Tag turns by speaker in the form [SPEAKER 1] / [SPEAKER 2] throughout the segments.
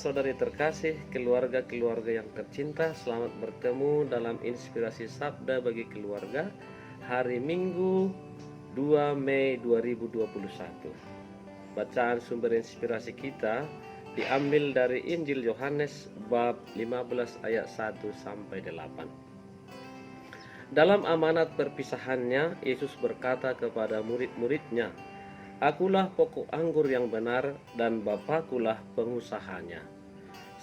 [SPEAKER 1] saudara-saudari terkasih, keluarga-keluarga yang tercinta, selamat bertemu dalam Inspirasi Sabda bagi Keluarga hari Minggu 2 Mei 2021. Bacaan sumber inspirasi kita diambil dari Injil Yohanes bab 15 ayat 1 sampai 8. Dalam amanat perpisahannya, Yesus berkata kepada murid-muridnya, "Akulah pokok anggur yang benar dan Bapakulah pengusahanya.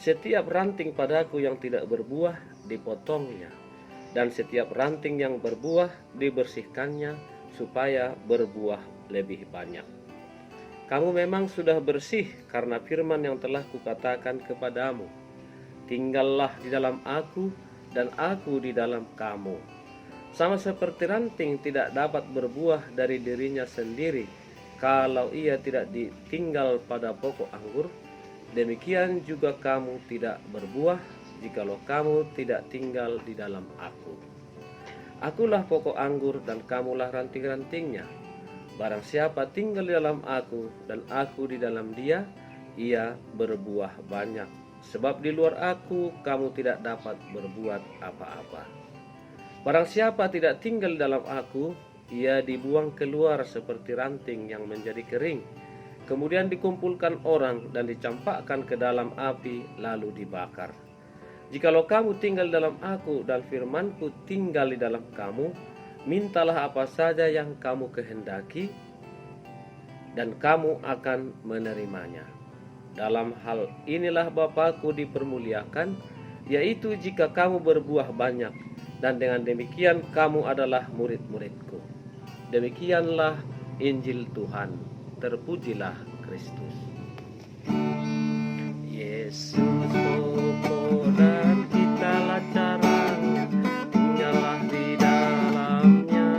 [SPEAKER 1] Setiap ranting padaku yang tidak berbuah dipotongnya, dan setiap ranting yang berbuah dibersihkannya supaya berbuah lebih banyak. Kamu memang sudah bersih karena firman yang telah kukatakan kepadamu. Tinggallah di dalam aku dan aku di dalam kamu. Sama seperti ranting tidak dapat berbuah dari dirinya sendiri kalau ia tidak ditinggal pada pokok anggur, demikian juga kamu tidak berbuah jikalau kamu tidak tinggal di dalam aku. Akulah pokok anggur dan kamulah ranting-rantingnya. Barang siapa tinggal di dalam aku dan aku di dalam dia, ia berbuah banyak. Sebab di luar aku kamu tidak dapat berbuat apa-apa. Barang siapa tidak tinggal dalam aku, ia dibuang keluar seperti ranting yang menjadi kering, kemudian dikumpulkan orang dan dicampakkan ke dalam api lalu dibakar. Jikalau kamu tinggal dalam aku dan firmanku tinggal di dalam kamu, mintalah apa saja yang kamu kehendaki dan kamu akan menerimanya. Dalam hal inilah Bapakku dipermuliakan, yaitu jika kamu berbuah banyak, dan dengan demikian kamu adalah murid-muridku." Demikianlah Injil Tuhan. Terpujilah Kristus. Yesus pokok dan kitalah caranya, tinggallah di dalamnya.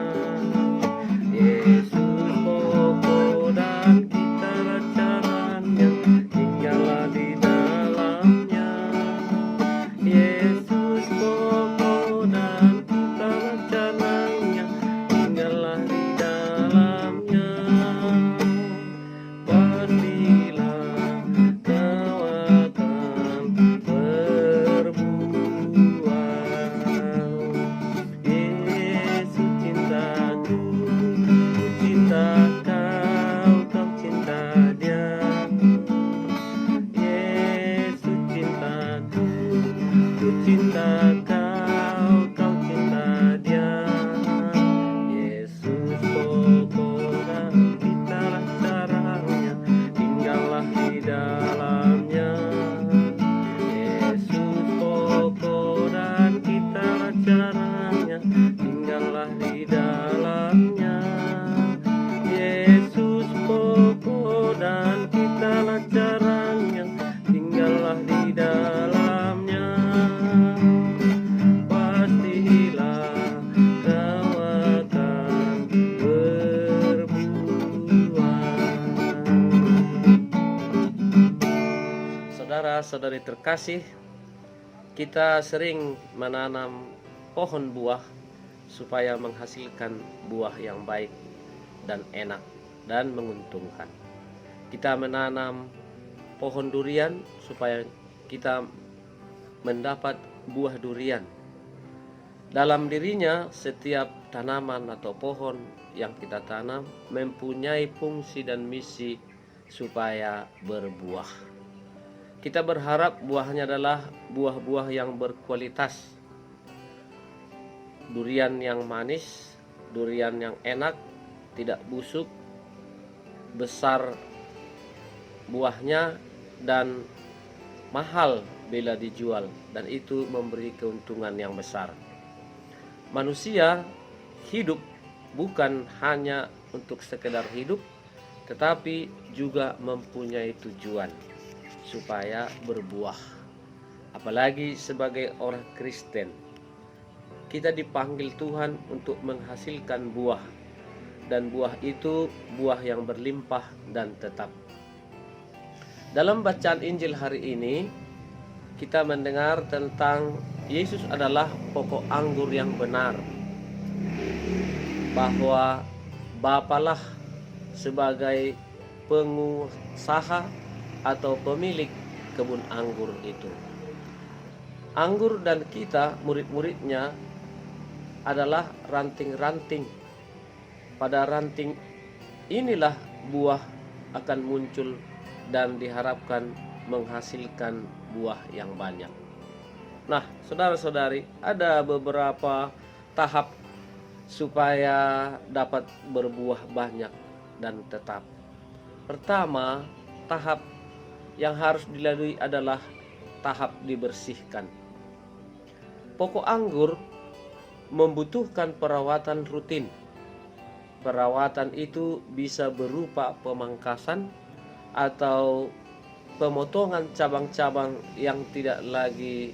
[SPEAKER 1] Yesus pokok dan kitalah caranya, tinggallah di dalamnya. Yesus pokok dan kitalah caranya, tinggallah di dalamnya. Pastilah kau akan berbuah. Yesus cintaku, ku cinta kau, kau cinta dia. Yesus cintaku, ku cinta kau, kau cinta dia. Yesus pokok dan kitalah caranya, tinggallah di dalamnya. Yesus pokok dan kitalah caranya, tinggallah di dalamnya. Yesus pokok dan kitalah caranya, tinggallah di dalamnya. Pastilah kau akan berbuah. Saudara-saudari terkasih, kita sering menanam pohon buah supaya menghasilkan buah yang baik dan enak dan menguntungkan. Kita menanam pohon durian supaya kita mendapat buah durian. Dalam dirinya, setiap tanaman atau pohon yang kita tanam mempunyai fungsi dan misi supaya berbuah. Kita berharap buahnya adalah buah-buah yang berkualitas, durian yang manis, durian yang enak, tidak busuk, besar buahnya, dan mahal bila dijual, dan itu memberi keuntungan yang besar. Manusia hidup bukan hanya untuk sekedar hidup, tetapi juga mempunyai tujuan supaya berbuah. Apalagi sebagai orang Kristen, kita dipanggil Tuhan untuk menghasilkan buah, dan buah itu buah yang berlimpah dan tetap. Dalam bacaan Injil hari ini, kita mendengar tentang Yesus adalah pokok anggur yang benar, bahwa Bapalah sebagai pengusaha atau pemilik kebun anggur itu. Anggur dan kita, murid-muridnya, adalah ranting-ranting. Pada ranting inilah buah akan muncul dan diharapkan menghasilkan buah yang banyak. Nah, saudara-saudari, ada beberapa tahap supaya dapat berbuah banyak dan tetap. Pertama, tahap yang harus dilalui adalah tahap dibersihkan. Pokok anggur membutuhkan perawatan rutin. Perawatan itu bisa berupa pemangkasan atau pemotongan cabang-cabang yang tidak lagi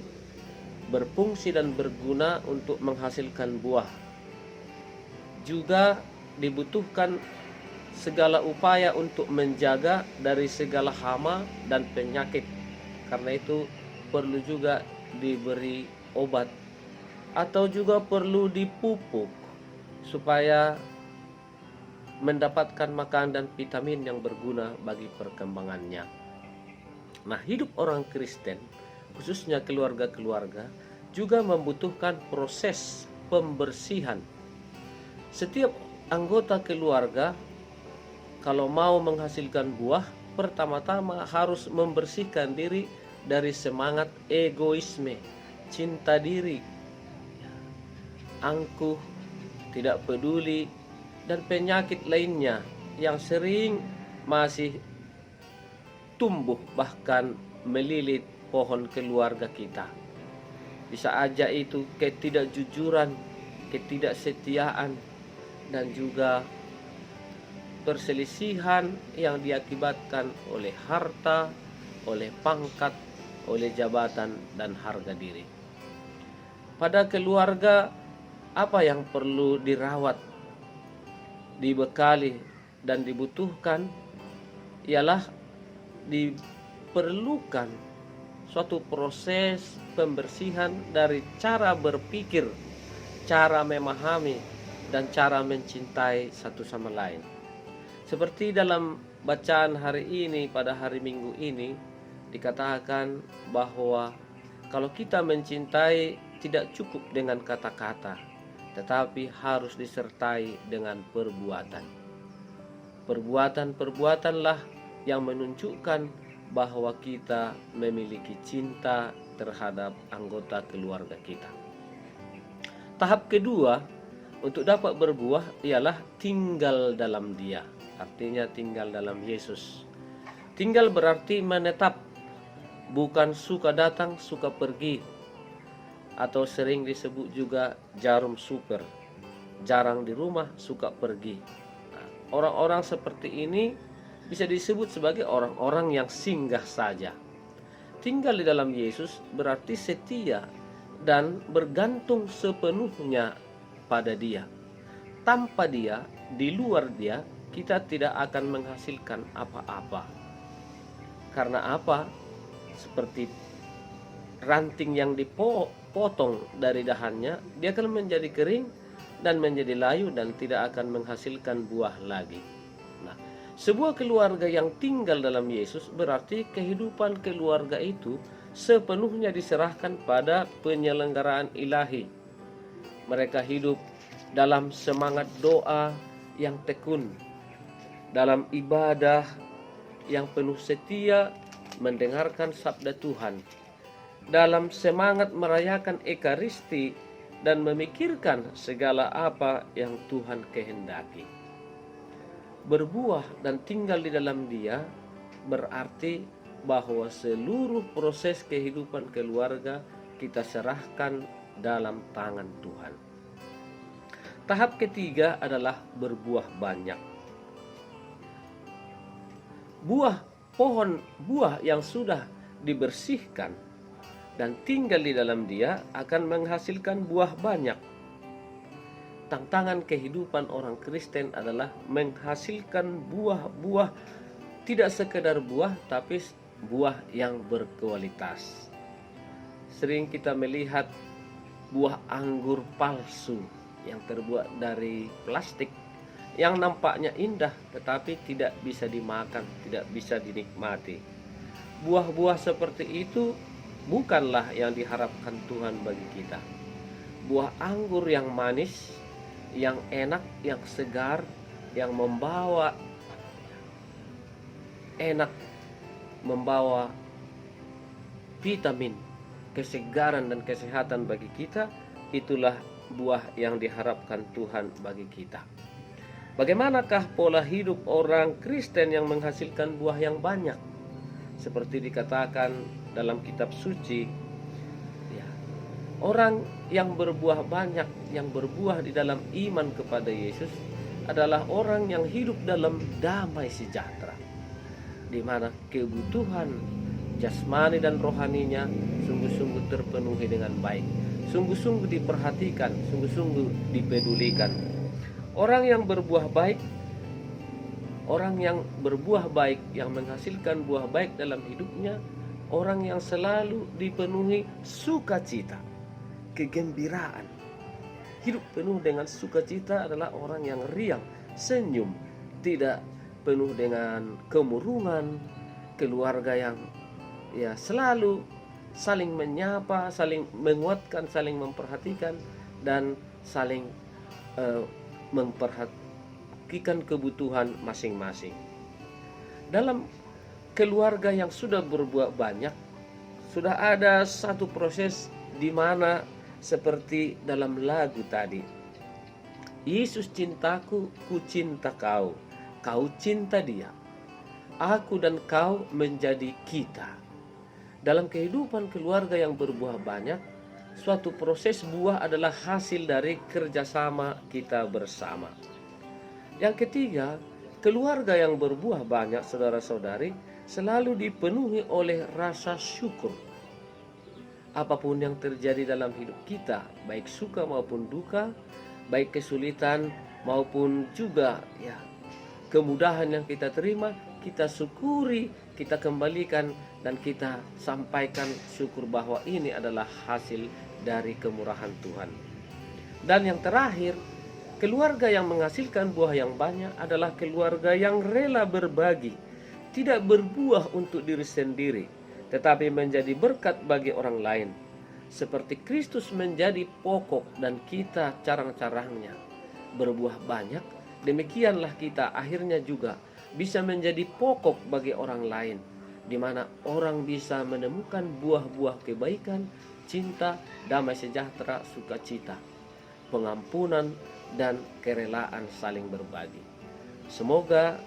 [SPEAKER 1] berfungsi dan berguna untuk menghasilkan buah. Juga dibutuhkan segala upaya untuk menjaga dari segala hama dan penyakit. Karena itu perlu juga diberi obat atau juga perlu dipupuk supaya mendapatkan makanan dan vitamin yang berguna bagi perkembangannya. Nah, hidup orang Kristen, khususnya keluarga-keluarga, juga membutuhkan proses pembersihan. Setiap anggota keluarga kalau mau menghasilkan buah, pertama-tama harus membersihkan diri dari semangat egoisme, cinta diri, angkuh, tidak peduli, dan penyakit lainnya yang sering masih tumbuh bahkan melilit pohon keluarga kita. Bisa aja itu ketidakjujuran, ketidaksetiaan, dan juga perselisihan yang diakibatkan oleh harta, oleh pangkat, oleh jabatan, dan harga diri. Pada keluarga, apa yang perlu dirawat, dibekali, dan dibutuhkan ialah diperlukan suatu proses pembersihan dari cara berpikir, cara memahami, dan cara mencintai satu sama lain. Seperti dalam bacaan hari ini, pada hari Minggu ini, dikatakan bahwa kalau kita mencintai tidak cukup dengan kata-kata, tetapi harus disertai dengan perbuatan. Perbuatan-perbuatanlah yang menunjukkan bahwa kita memiliki cinta terhadap anggota keluarga kita. Tahap kedua untuk dapat berbuah ialah tinggal dalam Dia. Artinya tinggal dalam Yesus. Tinggal berarti menetap, bukan suka datang, suka pergi, atau sering disebut juga jarum super, jarang di rumah, suka pergi. Nah, orang-orang seperti ini bisa disebut sebagai orang-orang yang singgah saja. Tinggal di dalam Yesus berarti setia dan bergantung sepenuhnya pada Dia. Tanpa Dia, di luar Dia, kita tidak akan menghasilkan apa-apa. Karena apa? Seperti ranting yang dipotong dari dahannya, dia akan menjadi kering dan menjadi layu dan tidak akan menghasilkan buah lagi. Nah, sebuah keluarga yang tinggal dalam Yesus berarti kehidupan keluarga itu sepenuhnya diserahkan pada penyelenggaraan ilahi. Mereka hidup dalam semangat doa yang tekun, dalam ibadah yang penuh setia mendengarkan sabda Tuhan, dalam semangat merayakan Ekaristi dan memikirkan segala apa yang Tuhan kehendaki. Berbuah dan tinggal di dalam Dia berarti bahwa seluruh proses kehidupan keluarga kita serahkan dalam tangan Tuhan. Tahap ketiga adalah berbuah banyak. Pohon buah yang sudah dibersihkan dan tinggal di dalam Dia akan menghasilkan buah banyak. Tantangan kehidupan orang Kristen adalah menghasilkan buah-buah, tidak sekedar buah, tapi buah yang berkualitas. Sering kita melihat buah anggur palsu yang terbuat dari plastik, yang nampaknya indah tetapi tidak bisa dimakan, tidak bisa dinikmati. buah-buah seperti itu bukanlah yang diharapkan Tuhan bagi kita. Buah anggur yang manis, yang enak, yang segar, yang membawa enak, membawa vitamin, kesegaran dan kesehatan bagi kita, itulah buah yang diharapkan Tuhan bagi kita. Bagaimanakah pola hidup orang Kristen yang menghasilkan buah yang banyak? Seperti dikatakan dalam kitab suci, ya, orang yang berbuah banyak, yang berbuah di dalam iman kepada Yesus adalah orang yang hidup dalam damai sejahtera, di mana kebutuhan jasmani dan rohaninya sungguh-sungguh terpenuhi dengan baik, sungguh-sungguh diperhatikan, sungguh-sungguh dipedulikan. Orang yang berbuah baik, orang yang berbuah baik, yang menghasilkan buah baik dalam hidupnya, orang yang selalu dipenuhi sukacita, kegembiraan. Hidup penuh dengan sukacita adalah orang yang riang, senyum, tidak penuh dengan kemurungan, keluarga yang selalu saling menyapa, saling menguatkan, saling memperhatikan, dan saling memperhatikan kebutuhan masing-masing. Dalam keluarga yang sudah berbuah banyak, sudah ada satu proses di mana seperti dalam lagu tadi, Yesus cintaku, ku cinta kau, kau cinta dia, aku dan kau menjadi kita. Dalam kehidupan keluarga yang berbuah banyak, suatu proses buah adalah hasil dari kerjasama kita bersama. Yang ketiga, keluarga yang berbuah banyak, saudara-saudari, selalu dipenuhi oleh rasa syukur. Apapun yang terjadi dalam hidup kita, baik suka maupun duka, baik kesulitan maupun juga kemudahan yang kita terima, kita syukuri, kita kembalikan, dan kita sampaikan syukur bahwa ini adalah hasil dari kemurahan Tuhan. Dan yang terakhir, keluarga yang menghasilkan buah yang banyak adalah keluarga yang rela berbagi, tidak berbuah untuk diri sendiri, tetapi menjadi berkat bagi orang lain. Seperti Kristus menjadi pokok dan kita carang-carangnya berbuah banyak, demikianlah kita akhirnya juga bisa menjadi pokok bagi orang lain, di mana orang bisa menemukan buah-buah kebaikan, cinta, damai sejahtera, sukacita, pengampunan, dan kerelaan saling berbagi. Semoga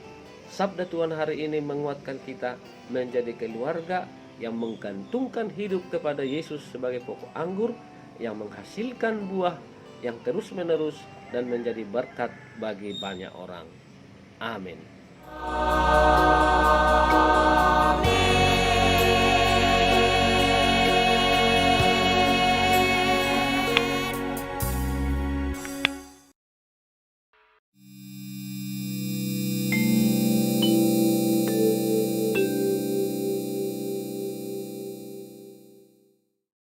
[SPEAKER 1] sabda Tuhan hari ini menguatkan kita menjadi keluarga yang menggantungkan hidup kepada Yesus sebagai pokok anggur, yang menghasilkan buah yang terus-menerus dan menjadi berkat bagi banyak orang. Amin.